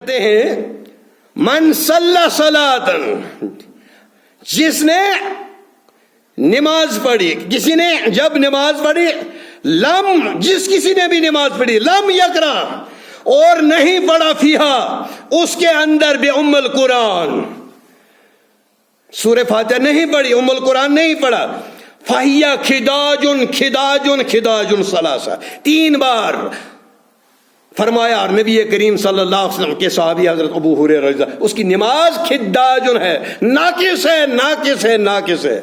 کہتے ہیں من صلی صلاۃً، جس نے نماز پڑھی، کسی نے جب نماز پڑھی، جس کسی نے بھی نماز پڑھی، لم یقرأ، اور نہیں پڑھا فیہا، اس کے اندر بھی ام القرآن، سورہ فاتحہ نہیں پڑھی، ام القرآن نہیں پڑھا، فہی خداج خداج خداج ثلاثہ، 3 بار فرمایا اور نبی کریم صلی اللہ علیہ وسلم کے صحابی حضرت ابو ہریرہ رضی اللہ عنہ، اس کی نماز خداج ہے، ناقص ہے، ناقص ہے، ناقص ہے۔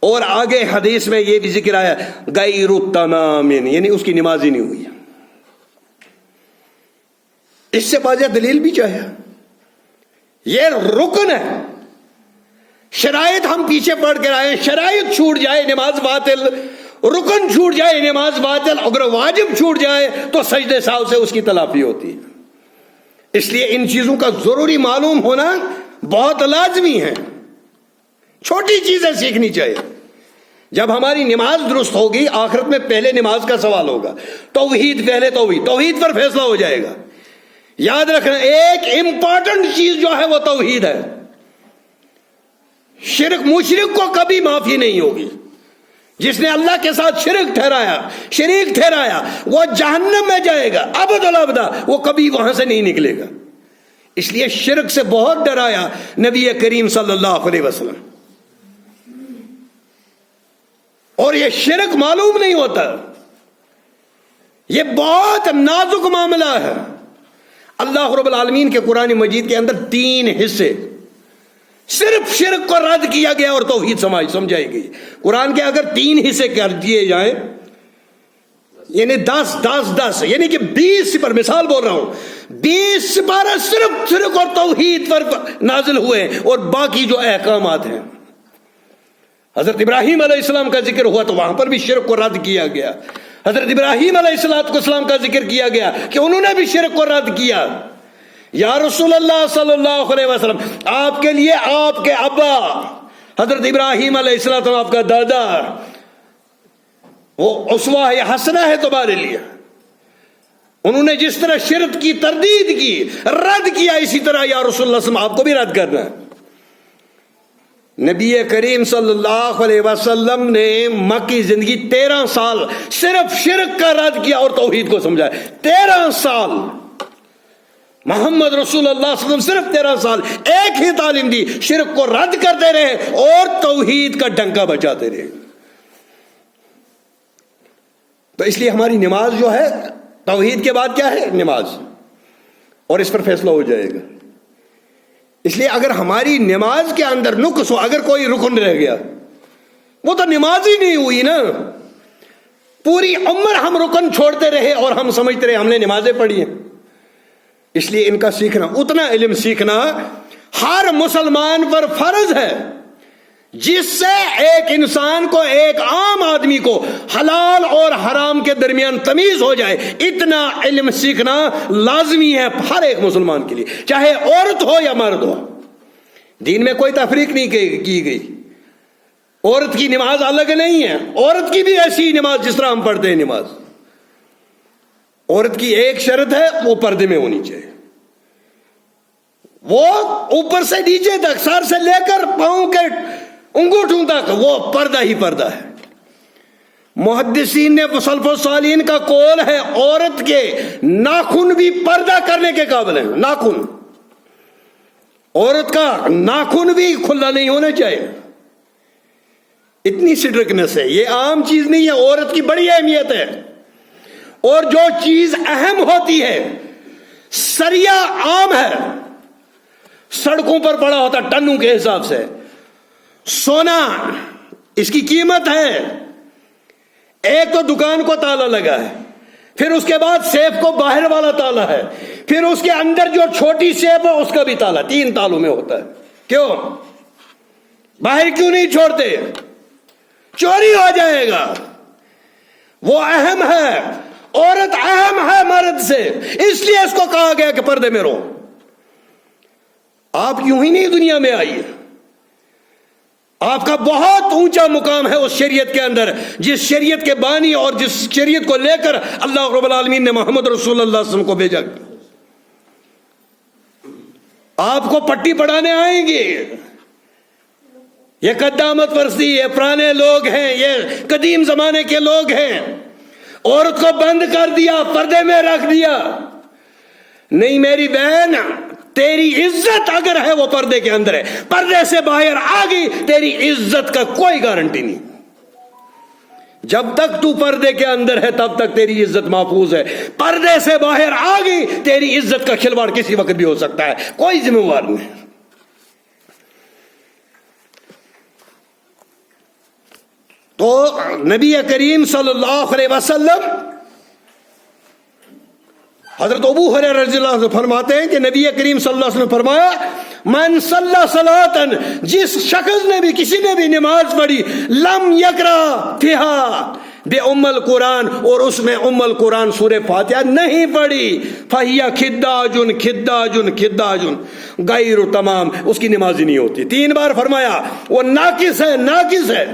اور آگے حدیث میں یہ بھی ذکر آیا غیر التمام، یعنی اس کی نماز ہی نہیں ہوئی۔ اس سے واضح دلیل بھی چاہیے، یہ رکن ہے۔ شرائط ہم پیچھے پڑھ کر آئے، شرائط چھوٹ جائے نماز باطل، رکن چھوٹ جائے نماز باطل، اگر واجب چھوٹ جائے تو سجدے سہو سے اس کی تلافی ہوتی ہے۔ اس لیے ان چیزوں کا ضروری معلوم ہونا بہت لازمی ہے۔ چھوٹی چیزیں سیکھنی چاہیے۔ جب ہماری نماز درست ہوگی، آخرت میں پہلے نماز کا سوال ہوگا، توحید پہلے، توحید پر فیصلہ ہو جائے گا۔ یاد رکھنا ایک امپورٹنٹ چیز جو ہے وہ توحید ہے۔ شرک، مشرک کو کبھی معافی نہیں ہوگی۔ جس نے اللہ کے ساتھ شریک ٹھہرایا وہ جہنم میں جائے گا ابد الابدا، وہ کبھی وہاں سے نہیں نکلے گا۔ اس لیے شرک سے بہت ڈرایا نبی کریم صلی اللہ علیہ وسلم۔ اور یہ شرک معلوم نہیں ہوتا، یہ بہت نازک معاملہ ہے۔ اللہ رب العالمین کے قرآن مجید کے اندر 3 حصے صرف شرک کو رد کیا گیا اور توحید سمجھائی گئی۔ قرآن کے اگر 3 حصے کر دیے جائیں، یعنی 10 یعنی کہ 20 سپارہ، مثال بول رہا ہوں، 20 سپارہ صرف شرک اور توحید پر نازل ہوئے، اور باقی جو احکامات ہیں، حضرت ابراہیم علیہ السلام کا ذکر ہوا تو وہاں پر بھی شرک کو رد کیا گیا۔ حضرت ابراہیم علیہ السلام کا ذکر کیا گیا کہ انہوں نے بھی شرک کو رد کیا۔ یا رسول اللہ صلی اللہ علیہ وسلم، آپ کے لیے آپ کے ابا حضرت ابراہیم علیہ السلام، آپ کا دادا، وہ اسوہ حسنہ ہے تمہارے لیے۔ انہوں نے جس طرح شرک کی تردید کی، رد کیا، اسی طرح یا رسول اللہ صلی اللہ علیہ وسلم آپ کو بھی رد کرنا ہے۔ نبی کریم صلی اللہ علیہ وسلم نے مکی زندگی 13 سال صرف شرک کا رد کیا اور توحید کو سمجھایا۔ 13 سال محمد رسول اللہ صلی اللہ علیہ وسلم صرف 13 سال ایک ہی تعلیم دی، شرک کو رد کرتے رہے اور توحید کا ڈنکا بجاتے رہے۔ تو اس لیے ہماری نماز جو ہے، توحید کے بعد کیا ہے؟ نماز، اور اس پر فیصلہ ہو جائے گا۔ اس لیے اگر ہماری نماز کے اندر نقص ہو، اگر کوئی رکن رہ گیا، وہ تو نماز ہی نہیں ہوئی نا۔ پوری عمر ہم رکن چھوڑتے رہے اور ہم سمجھتے رہے ہم نے نمازیں پڑھی ہیں۔ اس لیے ان کا سیکھنا، اتنا علم سیکھنا ہر مسلمان پر فرض ہے، جس سے ایک انسان کو، ایک عام آدمی کو حلال اور حرام کے درمیان تمیز ہو جائے۔ اتنا علم سیکھنا لازمی ہے ہر ایک مسلمان کے لیے، چاہے عورت ہو یا مرد ہو۔ دین میں کوئی تفریق نہیں کی گئی۔ عورت کی نماز الگ نہیں ہے، عورت کی بھی ایسی نماز جس طرح ہم پڑھتے ہیں نماز۔ عورت کی ایک شرط ہے، وہ پردے میں ہونی چاہیے۔ وہ اوپر سے نیچے تک، سر سے لے کر پاؤں کے انگوٹھوں تک، وہ پردہ ہی پردہ ہے۔ محدثین نے، سلف الصالحین کا قول ہے، عورت کے ناخن بھی پردہ کرنے کے قابل ہیں۔ ناخن، عورت کا ناخن بھی کھلا نہیں ہونا چاہیے۔ اتنی سٹرکنس ہے، یہ عام چیز نہیں ہے، عورت کی بڑی اہمیت ہے۔ اور جو چیز اہم ہوتی ہے، سریا عام ہے، سڑکوں پر پڑا ہوتا ٹنوں کے حساب سے۔ سونا، اس کی قیمت ہے۔ ایک تو دکان کو تالا لگا ہے، پھر اس کے بعد سیف کو باہر والا تالا ہے، پھر اس کے اندر جو چھوٹی سیف ہے اس کا بھی تالا، 3 تالوں میں ہوتا ہے۔ کیوں؟ باہر کیوں نہیں چھوڑتے؟ چوری ہو جائے گا۔ وہ اہم ہے، عورت اہم ہے مرد سے، اس لیے اس کو کہا گیا کہ پردے میں رہو۔ آپ یوں ہی نہیں دنیا میں آئیے، آپ کا بہت اونچا مقام ہے اس شریعت کے اندر، جس شریعت کے بانی اور جس شریعت کو لے کر اللہ رب العالمین نے محمد رسول اللہ صلی اللہ علیہ وسلم کو بھیجا۔ آپ کو پٹی پڑھانے آئیں گے. یہ قدامت پرستی، یہ پرانے لوگ ہیں، یہ قدیم زمانے کے لوگ ہیں. عورت کو بند کر دیا، پردے میں رکھ دیا. نہیں میری بہن، تیری عزت اگر ہے وہ پردے کے اندر ہے. پردے سے باہر آ گئی، تیری عزت کا کوئی گارنٹی نہیں. جب تک تو پردے کے اندر ہے تب تک تیری عزت محفوظ ہے. پردے سے باہر آ گئی، تیری عزت کا کھلواڑ کسی وقت بھی ہو سکتا ہے، کوئی ذمہ وار نہیں. تو نبی کریم صلی اللہ علیہ وسلم، حضرت ابو ہریرہ رضی اللہ عنہ فرماتے ہیں کہ نبی کریم صلی اللہ علیہ وسلم فرمایا، من صلی صلاۃً، جس شخص نے بھی، کسی نے بھی نماز پڑھی، لم یقرأ فیہا بے ام القرآن، اور اس میں ام القرآن سورہ فاتحہ نہیں پڑھی، فہی خداج خداج خداج غیر تمام، اس کی نماز ہی نہیں ہوتی. 3 بار فرمایا وہ ناقص ہے، ناقص ہے.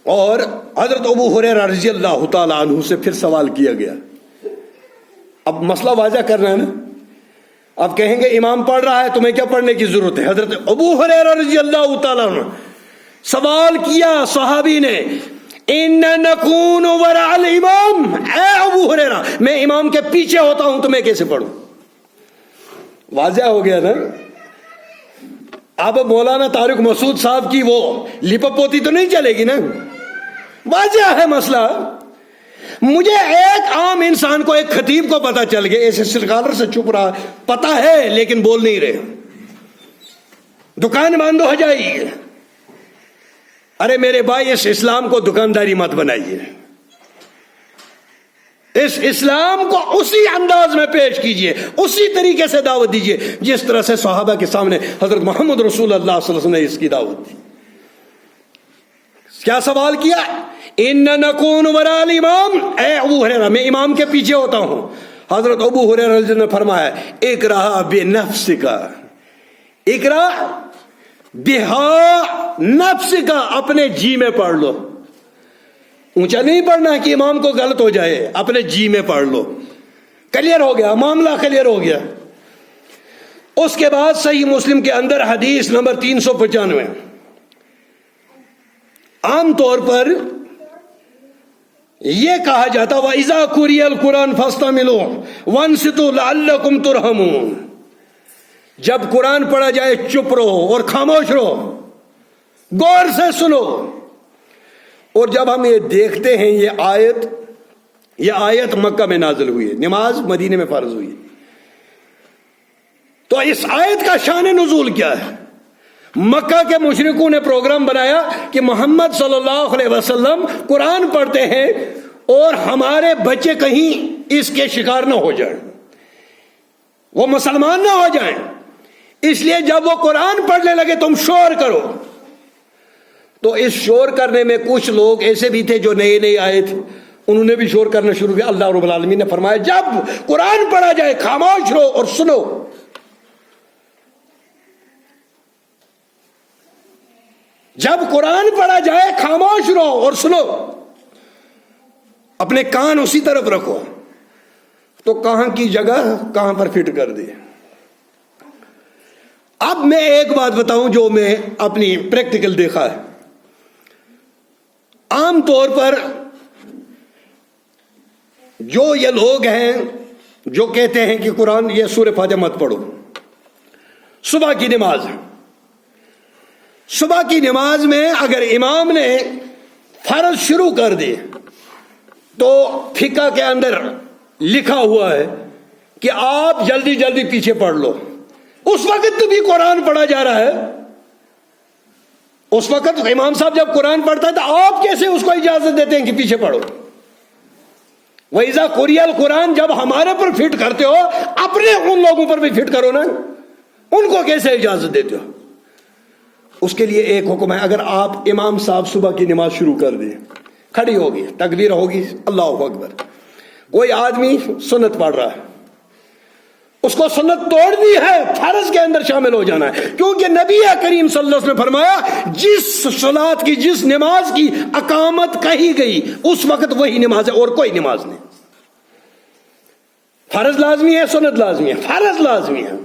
اور حضرت ابو ہریرہ رضی اللہ تعالی عنہ سے پھر سوال کیا گیا. اب مسئلہ واضح کرنا ہے نا. اب کہیں گے امام پڑھ رہا ہے تمہیں کیا پڑھنے کی ضرورت ہے. حضرت ابو ہریرہ رضی اللہ تعالی عنہ سوال کیا صحابی نے، ان نکون وراء الامام، اے ابو ہریرہ میں امام کے پیچھے ہوتا ہوں تو میں کیسے پڑھوں. واضح ہو گیا نا. اب مولانا طارق مسعود صاحب کی وہ لپپوتی تو نہیں چلے گی نا. واضح ہے مسئلہ. مجھے ایک عام انسان کو، ایک خطیب کو پتا چل گیا، ایسے اسکالر سے چھپ رہا، پتا ہے لیکن بول نہیں رہے، دکان بند ہو جائے گی. ارے میرے بھائی، اس اسلام کو دکانداری مت بنائیے. اس اسلام کو اسی انداز میں پیش کیجئے، اسی طریقے سے دعوت دیجئے جس طرح سے صحابہ کے سامنے حضرت محمد رسول اللہ صلی اللہ علیہ وسلم نے اس کی دعوت دی. کیا سوال کیا؟ ان نکون وراء الامام، اے ابو ہریرہ میں امام کے پیچھے ہوتا ہوں. حضرت ابو ہریرہ رضی اللہ عنہ نے فرمایا، اقرأ بنفسک، اقرأ بہا نفسک، اپنے جی میں پڑھ لو. اونچا نہیں پڑھنا ہے کہ امام کو غلط ہو جائے، اپنے جی میں پڑھ لو. کلیئر ہو گیا معاملہ، کلیئر ہو گیا. اس کے بعد صحیح مسلم کے اندر حدیث نمبر 395، عام طور پر یہ کہا جاتا وَإِذَا قُرِئَ الْقُرْآنُ فَاسْتَمِعُوا وَانصِتُوا لَعَلَّكُمْ تُرْحَمُونَ، جب قرآن پڑھا جائے چپ رہو اور خاموش رہو، غور سے سنو. اور جب ہم یہ دیکھتے ہیں یہ آیت مکہ میں نازل ہوئی ہے، نماز مدینے میں فرض ہوئی ہے، تو اس آیت کا شان نزول کیا ہے؟ مکہ کے مشرکوں نے پروگرام بنایا کہ محمد صلی اللہ علیہ وسلم قرآن پڑھتے ہیں اور ہمارے بچے کہیں اس کے شکار نہ ہو جائیں، وہ مسلمان نہ ہو جائیں. اس لیے جب وہ قرآن پڑھنے لگے تم شور کرو. تو اس شور کرنے میں کچھ لوگ ایسے بھی تھے جو نئے آئے تھے، انہوں نے بھی شور کرنا شروع کیا. اللہ رب العالمین نے فرمایا جب قرآن پڑھا جائے خاموش رہو اور سنو. جب قرآن پڑھا جائے خاموش رہو اور سنو، اپنے کان اسی طرف رکھو. تو کہاں کی جگہ کہاں پر فٹ کر دی. اب میں ایک بات بتاؤں جو میں اپنی پریکٹیکل دیکھا ہے. عام طور پر جو یہ لوگ ہیں جو کہتے ہیں کہ قرآن یہ سورہ فاتحہ مت پڑھو، صبح کی نماز، صبح کی نماز میں اگر امام نے فرض شروع کر دی تو فقہ کے اندر لکھا ہوا ہے کہ آپ جلدی جلدی پیچھے پڑھ لو. اس وقت بھی قرآن پڑھا جا رہا ہے. اس وقت امام صاحب جب قرآن پڑھتا ہے تو آپ کیسے اس کو اجازت دیتے ہیں کہ پیچھے پڑھو؟ وَإِذَا قُرِئَ الْقُرْآنُ جب ہمارے پر فٹ کرتے ہو اپنے ان لوگوں پر بھی فٹ کرو نا. ان کو کیسے اجازت دیتے ہو؟ اس کے لیے ایک حکم ہے. اگر آپ امام صاحب صبح کی نماز شروع کر دیں، کھڑی ہوگی، تکبیر ہوگی، اللہ اکبر، کوئی آدمی سنت پڑھ رہا ہے، اس کو سنت توڑنی ہے، فرض کے اندر شامل ہو جانا ہے. کیونکہ نبی کریم صلی اللہ علیہ وسلم نے فرمایا جس صلاۃ کی، جس نماز کی اقامت کہی گئی اس وقت وہی نماز ہے اور کوئی نماز نہیں. فرض لازمی ہے، سنت لازمی ہے، فرض لازمی ہے.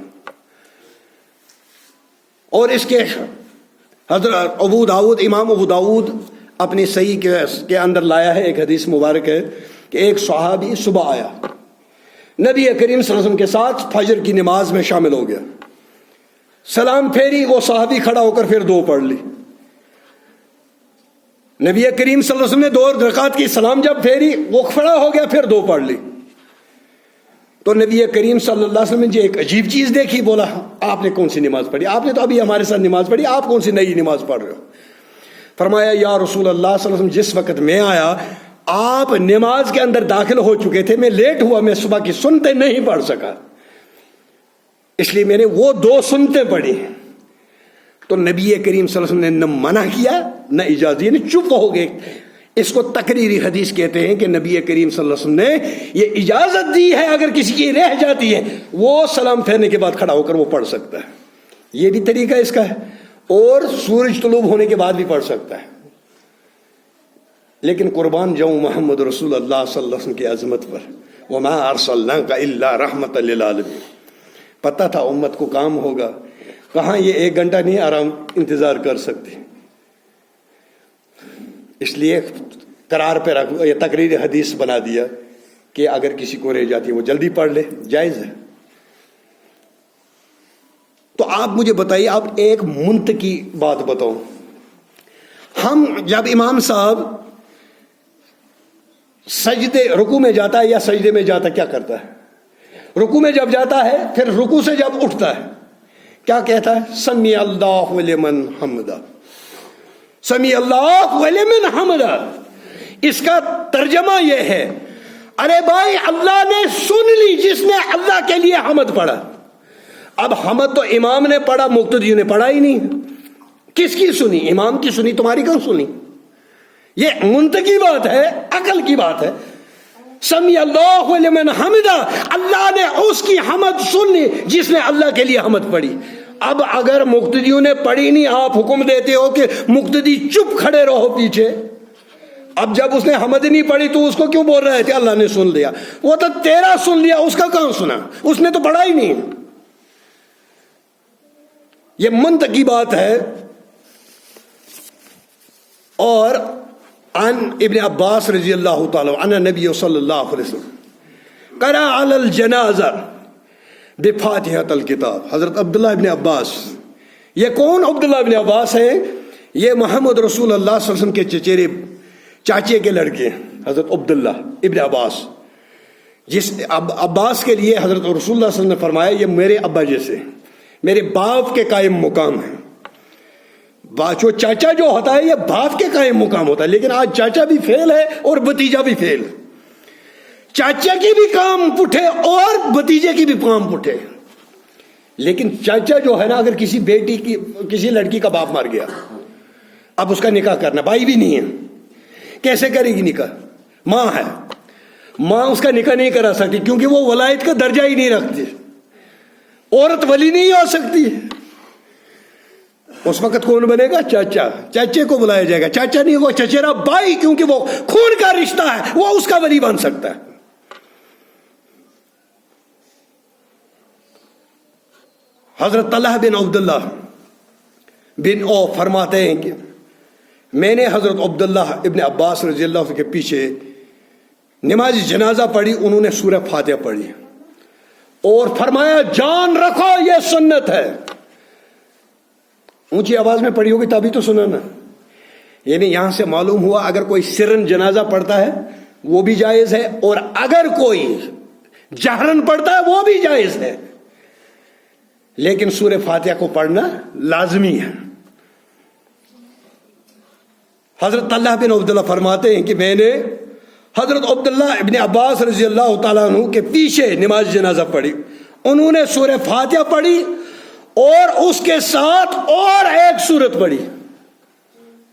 اور اس کے حضرت ابو داؤد، امام ابو داؤد اپنی صحیح کے اندر لایا ہے، ایک حدیث مبارک ہے کہ ایک صحابی صبح آیا، نبی کریم صلی اللہ علیہ وسلم کے ساتھ فجر کی نماز میں شامل ہو گیا. سلام پھیری، وہ صحابی کھڑا ہو کر پھر 2 پڑھ لی. نبی کریم صلی اللہ علیہ وسلم نے 2 رکعت کی، سلام جب پھیری وہ کھڑا ہو گیا پھر 2 پڑھ لی. تو نبی کریم صلی اللہ علیہ وسلم نے ایک عجیب چیز دیکھی، بولا آپ نے کون سی نماز پڑھی؟ آپ نے تو ابھی ہمارے ساتھ نماز پڑھی، آپ کون سی نئی نماز پڑھ رہے ہو؟ فرمایا یا رسول اللہ صلی اللہ علیہ وسلم، جس وقت میں آیا آپ نماز کے اندر داخل ہو چکے تھے، میں لیٹ ہوا، میں صبح کی سنتیں نہیں پڑھ سکا، اس لیے میں نے وہ 2 سنتیں پڑھی. تو نبی کریم صلی اللہ علیہ وسلم نے نہ منع کیا نہ اجازت، یعنی چپ ہو گئے. اس کو تقریری حدیث کہتے ہیں کہ نبی کریم صلی اللہ علیہ وسلم نے یہ اجازت دی ہے اگر کسی کی رہ جاتی ہے وہ سلام پھیرنے کے بعد کھڑا ہو کر وہ پڑھ سکتا ہے. یہ بھی طریقہ اس کا ہے، اور سورج طلوع ہونے کے بعد بھی پڑھ سکتا ہے. لیکن قربان جاؤں محمد رسول اللہ صلی اللہ علیہ وسلم کی عظمت پر، وما ارسلناک الا رحمۃ للعالمین. پتہ تھا امت کو کام ہوگا، کہاں یہ 1 گھنٹہ نہیں آرام انتظار کر سکتے، اس لیے قرار پہ رکھ، یہ تقریر حدیث بنا دیا کہ اگر کسی کو رہ جاتی ہے وہ جلدی پڑھ لے، جائز ہے. تو آپ مجھے بتائیے، آپ ایک منطقی بات بتاؤ، ہم جب امام صاحب سجدے رکوع میں جاتا ہے یا سجدے میں جاتا ہے کیا کرتا ہے؟ رکوع میں جب جاتا ہے پھر رکوع سے جب اٹھتا ہے کیا کہتا ہے؟ سمی اللہ لمن حمدہ، سمی اللہ لمن حمدہ. اس کا ترجمہ یہ ہے، ارے بھائی اللہ نے سن لی جس نے اللہ کے لیے حمد پڑھا. اب حمد تو امام نے پڑھا، مقتدی نے پڑھا ہی نہیں. کس کی سنی؟ امام کی سنی، تمہاری کہاں سنی؟ یہ منطقی بات ہے، عقل کی بات ہے. سمی اللہ لمن حمدہ، اللہ نے اس کی حمد سن لی جس نے اللہ کے لیے حمد پڑھی. اب اگر مقتدیوں نے پڑھی نہیں، آپ حکم دیتے ہو کہ مقتدی چپ کھڑے رہو پیچھے. اب جب اس نے حمد نہیں پڑھی تو اس کو کیوں بول رہے تھے اللہ نے سن لیا؟ وہ تو تیرا سن لیا، اس کا کہاں سنا؟ اس نے تو پڑھا ہی نہیں. یہ منطقی بات ہے. اور عن ابن عباس رضی اللہ تعالی عنہ نبی صلی اللہ علیہ وسلم قرأ علی الجنازہ بفاتحۃ الکتاب. حضرت عبداللہ ابن عباس، یہ کون عبداللہ ابن عباس ہیں؟ یہ محمد رسول اللہ صلی اللہ علیہ وسلم کے چچیرے چاچے کے لڑکے ہیں، حضرت عبداللہ ابن عباس. جس عباس کے لیے حضرت رسول اللہ صلی اللہ علیہ وسلم نے فرمایا یہ میرے ابا جیسے، میرے باپ کے قائم مقام ہیں. جو چاچا جو ہوتا ہے یہ باپ کے قائم مقام ہوتا ہے، لیکن آج چاچا بھی فیل ہے اور بھتیجا بھی فیل. چاچا کی بھی کام پٹھے اور بھتیجے کی بھی کام پٹھے. لیکن چاچا جو ہے نا، اگر کسی بیٹی کی، کسی لڑکی کا باپ مر گیا، اب اس کا نکاح کرنا، بھائی بھی نہیں ہے، کیسے کرے گی نکاح؟ ماں ہے، ماں اس کا نکاح نہیں کرا سکتی کیونکہ وہ ولایت کا درجہ ہی نہیں رکھتی. عورت ولی نہیں ہو سکتی. اس وقت کون بنے گا؟ چاچا. چاچے کو بلایا جائے گا. چاچا نہیں، وہ چچیرا بھائی، کیونکہ وہ خون کا رشتہ ہے، وہ اس کا ولی بن سکتا ہے. حضرت طلحہ بن عبداللہ بن عوف فرماتے ہیں کہ میں نے حضرت عبداللہ ابن عباس رضی اللہ عنہ کے پیچھے نماز جنازہ پڑھی، انہوں نے سورہ فاتحہ پڑھی اور فرمایا جان رکھو یہ سنت ہے. اونچی آواز میں پڑھی ہوگی تبھی تو سنا نا. یعنی یہاں سے معلوم ہوا اگر کوئی سرن جنازہ پڑھتا ہے وہ بھی جائز ہے، اور اگر کوئی جہرن پڑھتا ہے وہ بھی جائز ہے، لیکن سورہ فاتحہ کو پڑھنا لازمی ہے. حضرت طلحہ بن عبداللہ فرماتے ہیں کہ میں نے حضرت عبداللہ ابن عباس رضی اللہ تعالیٰ عنہ کے پیچھے نماز جنازہ پڑھی، انہوں نے سورہ فاتحہ پڑھی اور اس کے ساتھ اور ایک سورت پڑھی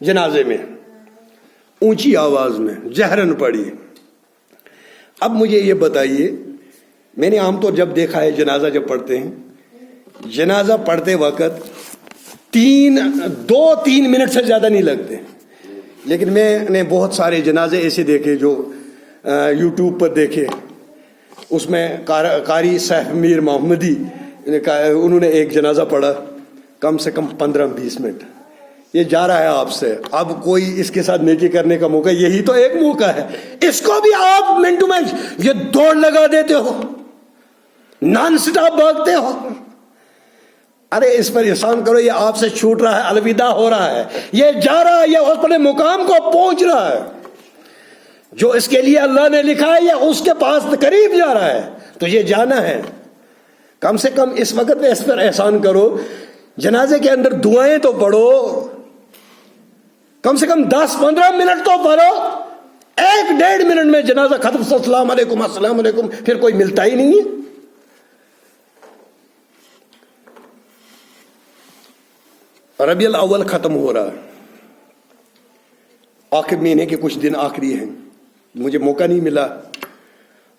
جنازے میں، اونچی آواز میں جہرن پڑھی. اب مجھے یہ بتائیے، میں نے عام طور جب دیکھا ہے جنازہ جب پڑھتے ہیں، جنازہ پڑھتے وقت 2-3 منٹ سے زیادہ نہیں لگتے. لیکن میں نے بہت سارے جنازے ایسے دیکھے جو یوٹیوب پر دیکھے، اس میں قاری سیف میر محمدی انہوں نے ایک جنازہ پڑھا کم سے کم 15-20 منٹ. یہ جا رہا ہے آپ سے, اب کوئی اس کے ساتھ نیکی کرنے کا موقع, یہی تو ایک موقع ہے, اس کو بھی آپ منٹو میں یہ دوڑ لگا دیتے ہو, نان سٹاپ بھاگتے ہو. ارے اس پر احسان کرو, یہ آپ سے چھوٹ رہا ہے, الوداع ہو رہا ہے, یہ جا رہا ہے, یہ اپنے مقام کو پہنچ رہا ہے. جو اس کے لیے اللہ نے لکھا ہے یہ اس کے پاس قریب جا رہا ہے, تو یہ جانا ہے. کم سے کم اس وقت میں اس پر احسان کرو, جنازے کے اندر دعائیں تو پڑھو, کم سے کم 10-15 منٹ تو پڑھو. 1-1.5 منٹ میں جنازہ ختم, السلام علیکم السلام علیکم, پھر کوئی ملتا ہی نہیں ہے. ربیع الاول ختم ہو رہا ہے, آخر مہینے کے کچھ دن آخری ہیں. مجھے موقع نہیں ملا.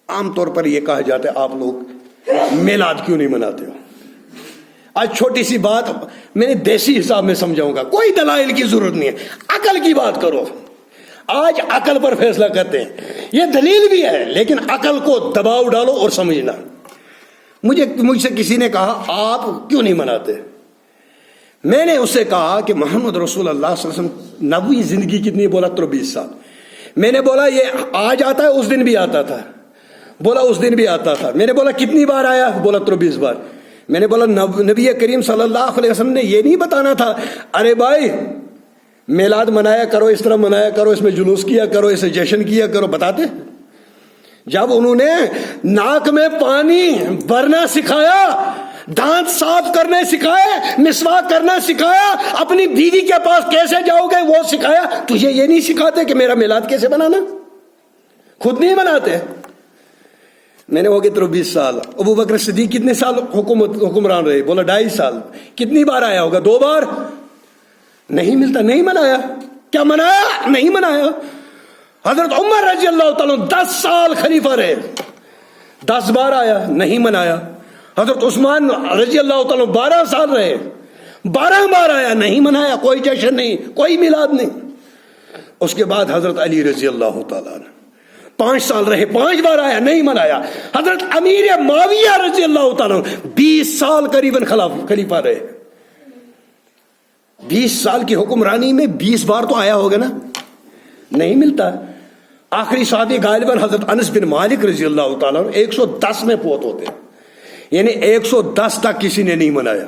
عام طور پر یہ کہا جاتا ہے آپ لوگ میلاد کیوں نہیں مناتے ہو. آج چھوٹی سی بات میں نے دیسی حساب میں سمجھاؤں گا, کوئی دلائل کی ضرورت نہیں ہے, عقل کی بات کرو. آج عقل پر فیصلہ کرتے ہیں, یہ دلیل بھی ہے لیکن عقل کو دباؤ ڈالو اور سمجھنا. مجھ سے کسی نے کہا آپ کیوں نہیں مناتے. میں نے اس سے کہا کہ محمد رسول اللہ صلی اللہ علیہ وسلم نبوی زندگی کتنی, بولا 23 سال. میں نے بولا یہ آج آتا ہے, اس دن بھی آتا تھا, بولا اس دن بھی آتا تھا. میں نے بولا کتنی بار آیا, بولا 23 بار. میں نے بولا نبی کریم صلی اللہ علیہ وسلم نے یہ نہیں بتانا تھا ارے بھائی میلاد منایا کرو, اس طرح منایا کرو, اس میں جلوس کیا کرو, اسے جشن کیا کرو, بتاتے. جب انہوں نے ناک میں پانی بھرنا سکھایا, دانت صاف کرنے سکھائے, مسواک کرنا سکھایا, اپنی بیوی کے پاس کیسے جاؤ گے وہ سکھایا, تجھے یہ نہیں سکھاتے کہ میرا میلاد کیسے بنانا, خود نہیں بناتے. میں نے ہو گئے 23 سال. ابو بکر صدیق کتنے سال حکمران رہے, بولا 2.5 سال. کتنی بار آیا ہوگا, 2 بار. نہیں ملتا, نہیں منایا. کیا منایا, نہیں منایا. حضرت عمر رضی اللہ تعالیٰ 10 سال خلیفہ رہے, 10 بار آیا, نہیں منایا. حضرت عثمان رضی اللہ تعالیٰ 12 سال رہے, 12 بار آیا, نہیں منایا. کوئی جشن نہیں, کوئی میلاد نہیں. اس کے بعد حضرت علی رضی اللہ تعالیٰ 5 سال رہے, 5 بار آیا, نہیں منایا. حضرت امیر معاویہ رضی اللہ تعالیٰ 20 سال قریباً خلیفہ رہے. 20 سال کی حکمرانی میں 20 بار تو آیا ہوگا نا, نہیں ملتا. آخری صحابی غالباً حضرت انس بن مالک رضی اللہ تعالیٰ 110 میں فوت ہوتے, یعنی 110 تک کسی نے نہیں منایا.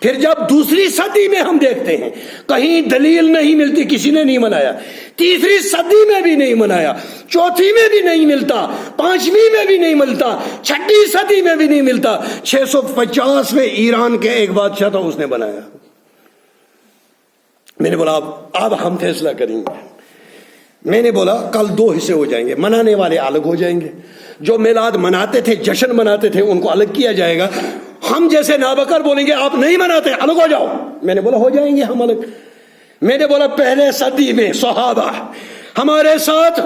پھر جب دوسری صدی میں ہم دیکھتے ہیں کہیں دلیل نہیں ملتی, کسی نے نہیں منایا. تیسری صدی میں بھی نہیں منایا, چوتھی میں بھی نہیں ملتا, 5ویں میں بھی نہیں ملتا, 6ٹھی صدی میں بھی نہیں ملتا. 650 میں ایران کے ایک بادشاہ تھا, اس نے بنایا. میں نے بولا اب ہم فیصلہ کریں گے. میں نے بولا کل 2 حصے ہو جائیں گے, منانے والے الگ ہو جائیں گے, جو میلاد مناتے تھے, جشن مناتے تھے, ان کو الگ کیا جائے گا. ہم جیسے نابکر بولیں گے آپ نہیں مناتے, الگ ہو جاؤ. میں نے بولا ہو جائیں گے ہم الگ. میں نے بولا پہلے صدی میں صحابہ ہمارے ساتھ,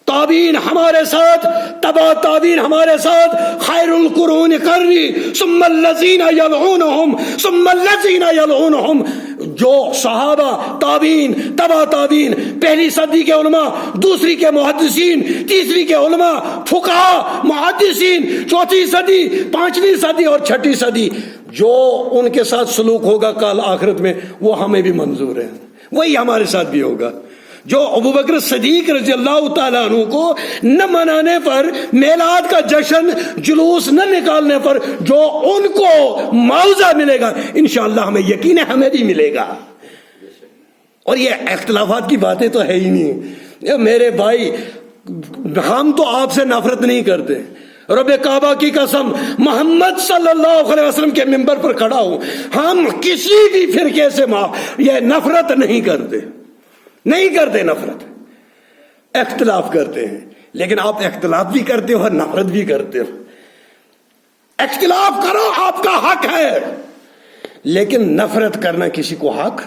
تابعین ہمارے ساتھ, تبع تابعین ہمارے ساتھ, خیر القرون قرنی ثم الذین یلونہم ثم الذین یلونہم. جو صحابہ, تابعین, تبع تابعین, پہلی صدی کے علماء, دوسری کے محدثین, تیسری کے علماء, فقہاء, محدثین, چوتھی صدی, 5ویں صدی اور 6ٹھی صدی, جو ان کے ساتھ سلوک ہوگا کل آخرت میں وہ ہمیں بھی منظور ہے, وہی ہمارے ساتھ بھی ہوگا. جو ابو بکر صدیق رضی اللہ تعالیٰ عنہ کو نہ منانے پر, میلاد کا جشن جلوس نہ نکالنے پر جو ان کو معاوضہ ملے گا انشاءاللہ ہمیں یقین ہے ہمیں بھی ملے گا. اور یہ اختلافات کی باتیں تو ہے ہی نہیں. میرے بھائی ہم تو آپ سے نفرت نہیں کرتے, رب کعبہ کی قسم محمد صلی اللہ علیہ وسلم کے منبر پر کھڑا ہوں, ہم کسی بھی فرقے سے یہ نفرت نہیں کرتے, نہیں کرتے نفرت, اختلاف کرتے ہیں. لیکن آپ اختلاف بھی کرتے ہو اور نفرت بھی کرتے ہو. اختلاف کرو, آپ کا حق ہے, لیکن نفرت کرنا کسی کو حق,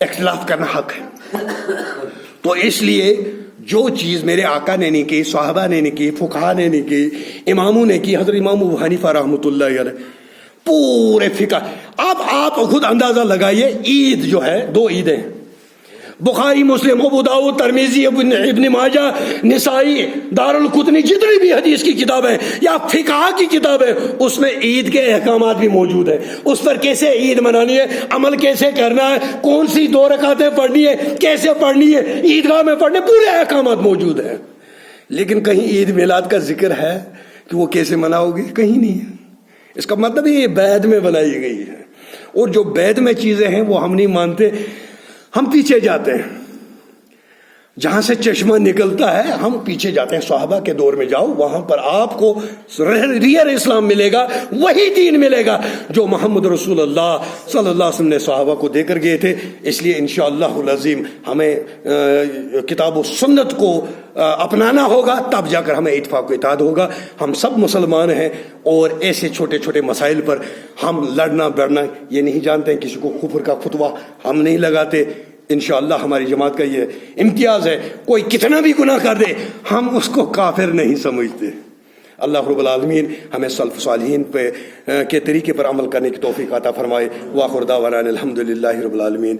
اختلاف کرنا حق ہے. تو اس لیے جو چیز میرے آقا نے نہیں کی, صحابہ نے نہیں کی, فقہاء نے نہیں کی, اماموں نے کی, حضرت امام ابو حنیفہ رحمۃ اللہ علیہ, پورے فقہ. اب آپ خود اندازہ لگائیے, عید جو ہے 2 عیدیں, بخاری، مسلم، ابو داؤد، ترمذی، ابن ماجہ، نسائی، دارالقطنی، جتنی بھی حدیث کی کتابیں یا فقہ کی کتابیں، اس میں عید کے احکامات بھی موجود ہیں. اس پر کیسے عید منانی ہے، عمل کیسے کرنا ہے، کون سی 2 رکعتیں پڑھنی ہے، کیسے پڑھنی ہے، عیدگاہ میں پڑھنے، پورے احکامات موجود ہیں. لیکن کہیں عید میلاد کا ذکر ہے کہ وہ کیسے مناؤ گے؟ کہیں نہیں ہے. اس کا مطلب یہ بعد میں بنائی گئی ہے، اور جو بعد میں چیزیں ہیں وہ ہم نہیں مانتے، ہم پیچھے جاتے ہیں. جہاں سے چشمہ نکلتا ہے ہم پیچھے جاتے ہیں. صحابہ کے دور میں جاؤ، وہاں پر آپ کو ریئل اسلام ملے گا، وہی دین ملے گا جو محمد رسول اللہ صلی اللہ علیہ وسلم نے صحابہ کو دے کر گئے تھے. اس لیے انشاءاللہ العظیم ہمیں کتاب و سنت کو اپنانا ہوگا، تب جا کر ہمیں اتفاق و اتحاد ہوگا. ہم سب مسلمان ہیں، اور ایسے چھوٹے چھوٹے مسائل پر ہم لڑنا بڑھنا یہ نہیں جانتے ہیں. کسی کو کفر کا فتویٰ ہم نہیں لگاتے. انشاءاللہ ہماری جماعت کا یہ امتیاز ہے، کوئی کتنا بھی گناہ کر دے ہم اس کو کافر نہیں سمجھتے. اللہ رب العالمین ہمیں سلف صالحین کے طریقے پر عمل کرنے کی توفیق عطا فرمائے. وآخر دعوانا الحمدللہ رب العالمین.